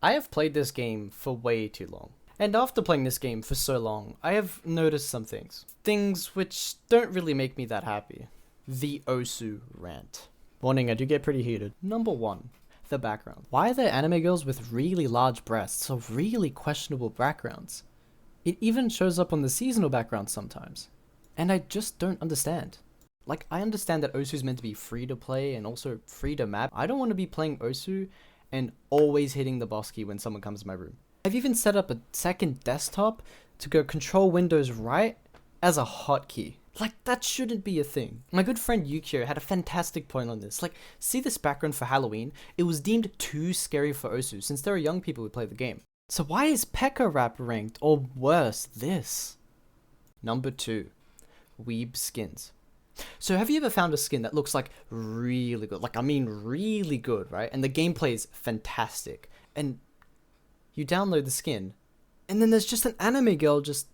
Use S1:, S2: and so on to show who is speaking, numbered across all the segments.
S1: I have played this game for way too long. And after playing this game for so long, I have noticed some things. Things which don't really make me that happy. The Osu rant. Warning, I do get pretty heated. Number 1. The background. Why are there anime girls with really large breasts or really questionable backgrounds? It even shows up on the seasonal backgrounds sometimes. And I just don't understand. Like, I understand that Osu is meant to be free to play and also free to map. I don't want to be playing Osu and always hitting the boss key when someone comes to my room. I've even set up a second desktop to go control Windows right as a hotkey. Like, that shouldn't be a thing. My good friend Yukio had a fantastic point on this. Like, see this background for Halloween? It was deemed too scary for Osu since there are young people who play the game. So why is P.E.K.K.A Rap ranked, or worse, this? Number 2. Weeb skins. So have you ever found a skin that looks like really good? Like, I mean really good, right? And the gameplay is fantastic. And you download the skin, and then there's just an anime girl just...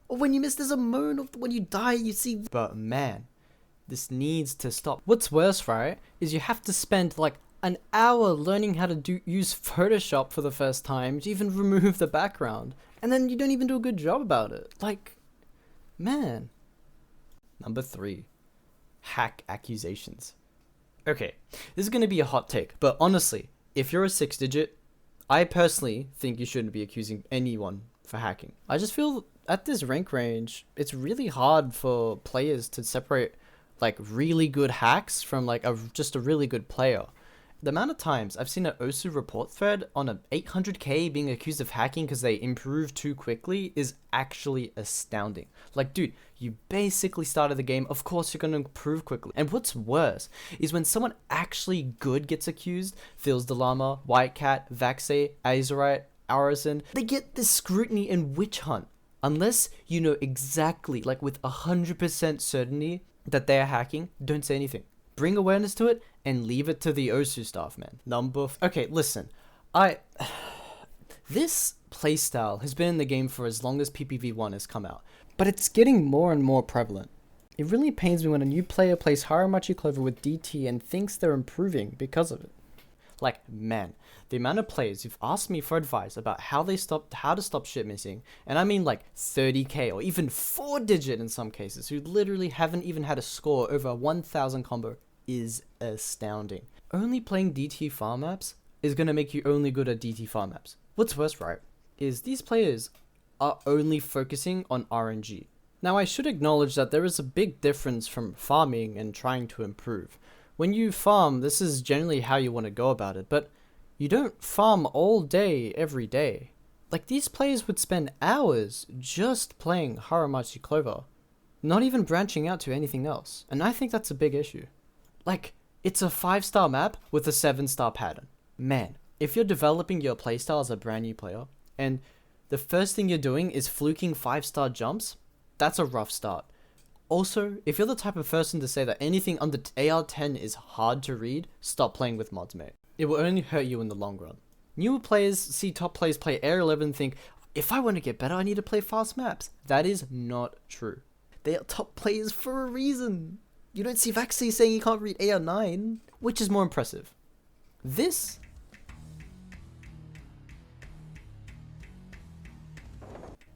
S1: Or when you miss, there's a moan of when you die, you see... But man, this needs to stop. What's worse, right, is you have to spend like an hour learning how to use Photoshop for the first time to even remove the background. And then you don't even do a good job about it. Like, man. Number 3. Hack accusations. Okay, this is going to be a hot take, but honestly, if you're a 6-digit, I personally think you shouldn't be accusing anyone for hacking. I just feel at this rank range, it's really hard for players to separate like really good hacks from like just a really good player. The amount of times I've seen an Osu report thread on an 800k being accused of hacking because they improved too quickly is actually astounding. Like, dude, you basically started the game, of course you're going to improve quickly. And what's worse is when someone actually good gets accused, Phil's Dilemma, White Cat, Vaxay, Azerite, Arison, they get this scrutiny and witch hunt. Unless you know exactly, like with 100% certainty that they are hacking, don't say anything. Bring awareness to it and leave it to the Osu staff, man. Okay, listen. This playstyle has been in the game for as long as PPV1 has come out, but it's getting more and more prevalent. It really pains me when a new player plays Haramachi Clover with DT and thinks they're improving because of it. Like, man, the amount of players who've asked me for advice about how to stop shit missing, and I mean like 30k or even 4-digit in some cases, who literally haven't even had a score over a 1000 combo, is astounding. Only playing DT farm maps is going to make you only good at DT farm maps. What's worse, right, is these players are only focusing on RNG. Now, I should acknowledge that there is a big difference from farming and trying to improve. When you farm, this is generally how you want to go about it, but you don't farm all day, every day. Like, these players would spend hours just playing Haramachi Clover, not even branching out to anything else, and I think that's a big issue. Like, it's a 5-star map with a 7-star pattern. Man, if you're developing your playstyle as a brand new player, and the first thing you're doing is fluking 5-star jumps, that's a rough start. Also, if you're the type of person to say that anything under AR10 is hard to read, stop playing with mods, mate. It will only hurt you in the long run. Newer players see top players play AR11 and think, if I want to get better, I need to play fast maps. That is not true. They are top players for a reason. You don't see Vaxay saying he can't read AR9, which is more impressive. This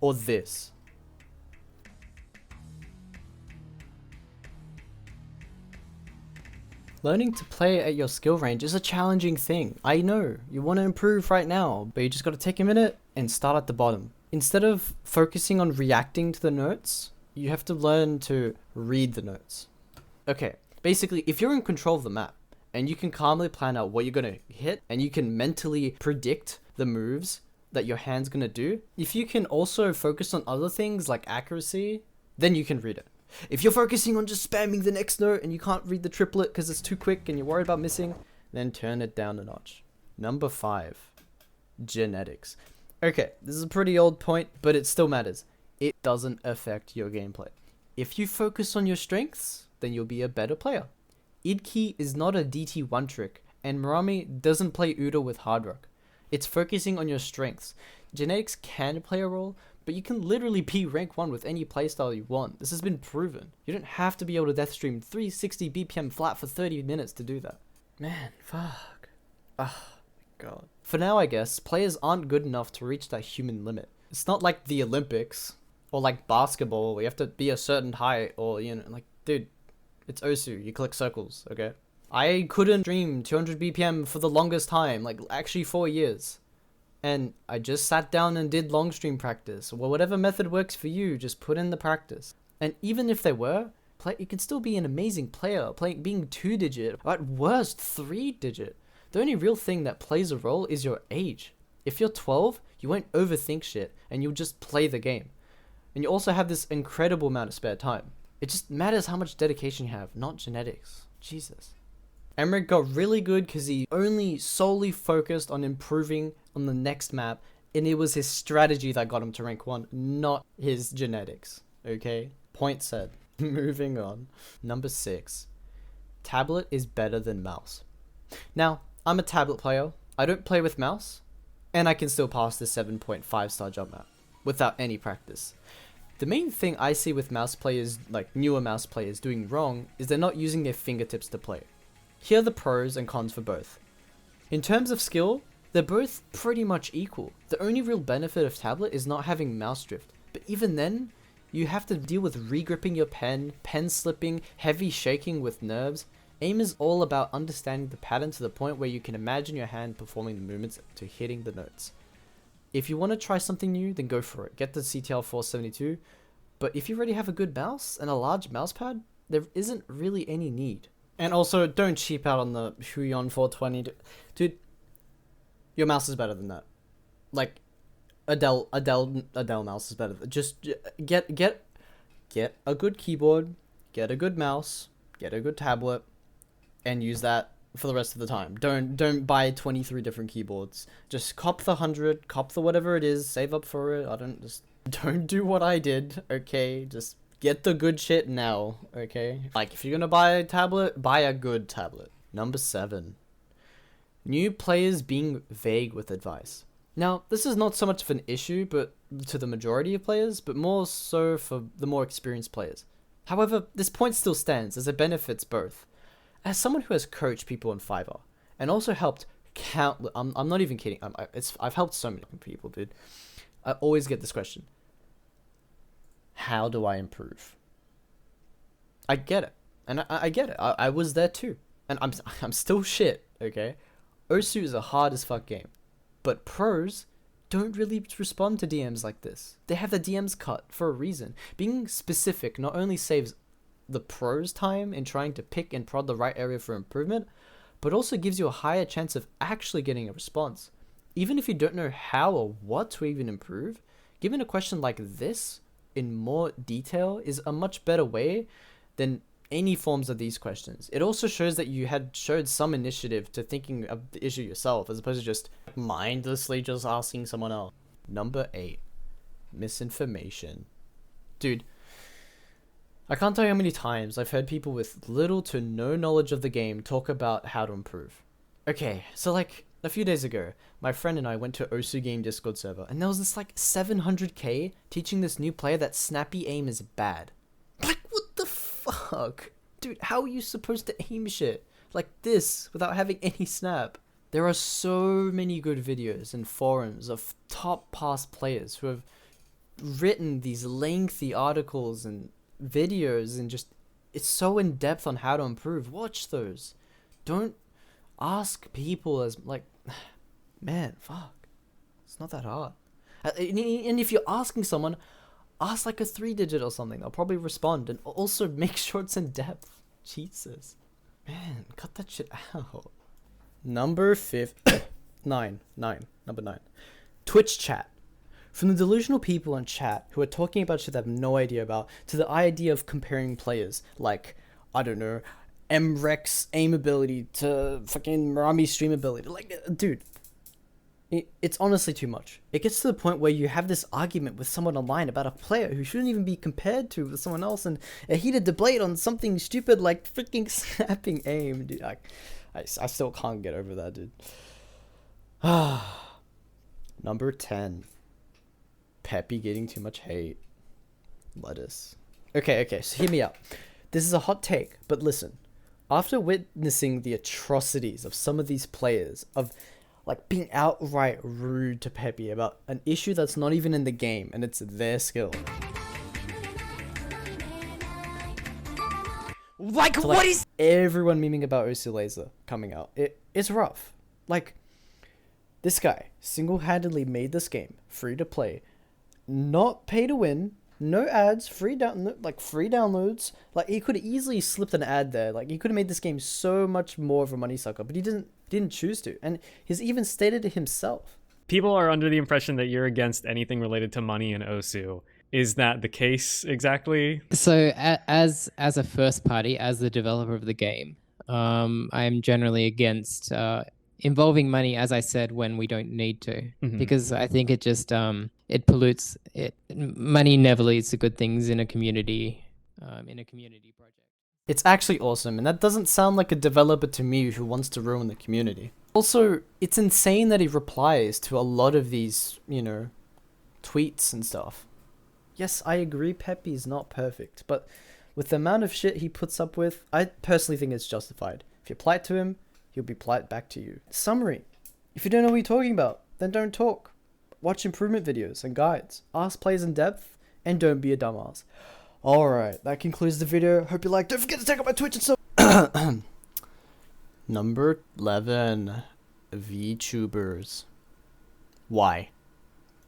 S1: or this. Learning to play at your skill range is a challenging thing. I know, you want to improve right now, but you just got to take a minute and start at the bottom. Instead of focusing on reacting to the notes, you have to learn to read the notes. Okay, basically, if you're in control of the map, and you can calmly plan out what you're going to hit, and you can mentally predict the moves that your hand's going to do, if you can also focus on other things like accuracy, then you can read it. If you're focusing on just spamming the next note and you can't read the triplet because it's too quick and you're worried about missing, then turn it down a notch. Number 5, genetics. Okay, this is a pretty old point, but it still matters. It doesn't affect your gameplay. If you focus on your strengths, then you'll be a better player. Idki is not a DT1 trick, and Murami doesn't play Udo with hard rock. It's focusing on your strengths. Genetics can play a role, but you can literally be rank 1 with any playstyle you want. This has been proven. You don't have to be able to death stream 360 BPM flat for 30 minutes to do that. Man, fuck. God. For now, I guess, players aren't good enough to reach that human limit. It's not like the Olympics or like basketball where you have to be a certain height or, you know, like, dude, it's Osu. You click circles, okay? I couldn't stream 200 BPM for the longest time, like actually 4 years. And I just sat down and did long stream practice. Well, whatever method works for you, just put in the practice. And even if they were, you can still be an amazing player, being 2-digit, or at worst 3-digit. The only real thing that plays a role is your age. If you're 12, you won't overthink shit, and you'll just play the game. And you also have this incredible amount of spare time. It just matters how much dedication you have, not genetics. Jesus. Emmerich got really good because he only solely focused on improving on the next map, and it was his strategy that got him to rank 1, not his genetics. Okay? Point said. Moving on. Number 6. Tablet is better than mouse. Now, I'm a tablet player. I don't play with mouse, and I can still pass the 7.5 star jump map without any practice. The main thing I see with mouse players, like newer mouse players, doing wrong is they're not using their fingertips to play. Here are the pros and cons for both. In terms of skill, they're both pretty much equal. The only real benefit of tablet is not having mouse drift, but even then, you have to deal with regripping your pen slipping, heavy shaking with nerves. Aim is all about understanding the pattern to the point where you can imagine your hand performing the movements to hitting the notes. If you want to try something new, then go for it. Get the CTL 472, but if you already have a good mouse and a large mouse pad, there isn't really any need. And also, don't cheap out on the Huion 420. Dude, your mouse is better than that. Like, Adele mouse is better. Just get a good keyboard, get a good mouse, get a good tablet, and use that for the rest of the time. Don't buy 23 different keyboards. Just cop the 100, cop the whatever it is, save up for it. Don't do what I did, okay? Just get the good shit now, okay? Like, if you're gonna buy a tablet, buy a good tablet. Number 7. New players being vague with advice. Now, this is not so much of an issue but to the majority of players, but more so for the more experienced players. However, this point still stands as it benefits both. As someone who has coached people on Fiverr, and also helped countless, I'm not even kidding, I've helped so many people, dude. I always get this question. How do I improve? I get it. And I get it. I was there too. And I'm still shit, okay? Osu is a hard as fuck game. But pros don't really respond to DMs like this. They have the DMs cut for a reason. Being specific not only saves the pros time in trying to pick and prod the right area for improvement, but also gives you a higher chance of actually getting a response. Even if you don't know how or what to even improve, given a question like this in more detail is a much better way than any forms of these questions. It also shows that you had showed some initiative to thinking of the issue yourself as opposed to just mindlessly just asking someone else. Number 8. Misinformation. Dude, I can't tell you how many times I've heard people with little to no knowledge of the game talk about how to improve. Okay, so like a few days ago, my friend and I went to Osu Game Discord server, and there was this like 700k teaching this new player that snappy aim is bad. Like, what the fuck? Dude, how are you supposed to aim shit like this without having any snap? There are so many good videos and forums of top past players who have written these lengthy articles and videos, and just it's so in depth on how to improve. Watch those. Don't ask people as like, man, fuck, it's not that hard. And if you're asking someone, ask like a 3-digit or something. They'll probably respond, and also make sure it's in depth. Jesus, man, cut that shit out. Number 9. Number 9. Twitch chat. From the delusional people on chat who are talking about shit they have no idea about, to the idea of comparing players like, I don't know, MREX aim ability to fucking Marami stream ability. Like, dude, it's honestly too much. It gets to the point where you have this argument with someone online about a player who shouldn't even be compared to with someone else, and a heated debate on something stupid like freaking snapping aim, dude. I still can't get over that, dude. Number 10. Peppy getting too much hate. Lettuce. Okay, so hear me out. This is a hot take, but listen. After witnessing the atrocities of some of these players, of like being outright rude to Peppy about an issue that's not even in the game, and it's their skill.
S2: Like,
S1: So,
S2: what is...
S1: everyone memeing about OC Laser coming out? It's rough. Like, this guy single-handedly made this game free to play, not pay to win, no ads, free downloads. Like, he could have easily slipped an ad there. Like, he could have made this game so much more of a money sucker, but he didn't choose to, and he's even stated it himself.
S3: People are under the impression that you're against anything related to money in OSU. Is that the case exactly?
S2: So as a first party, as the developer of the game, I'm generally against involving money, as I said, when we don't need to, because I think it just it pollutes it. Money never leads to good things in a community project.
S1: It's actually awesome, and that doesn't sound like a developer to me who wants to ruin the community. Also, it's insane that he replies to a lot of these, tweets and stuff. Yes, I agree Peppy's not perfect, but with the amount of shit he puts up with, I personally think it's justified. If you're polite to him, he'll be polite back to you. Summary: if you don't know what you're talking about, then don't talk. Watch improvement videos and guides. Ask players in depth, and don't be a dumbass. Alright, that concludes the video. Hope you liked. Don't forget to check out my Twitch and so. Number 11. VTubers. Why?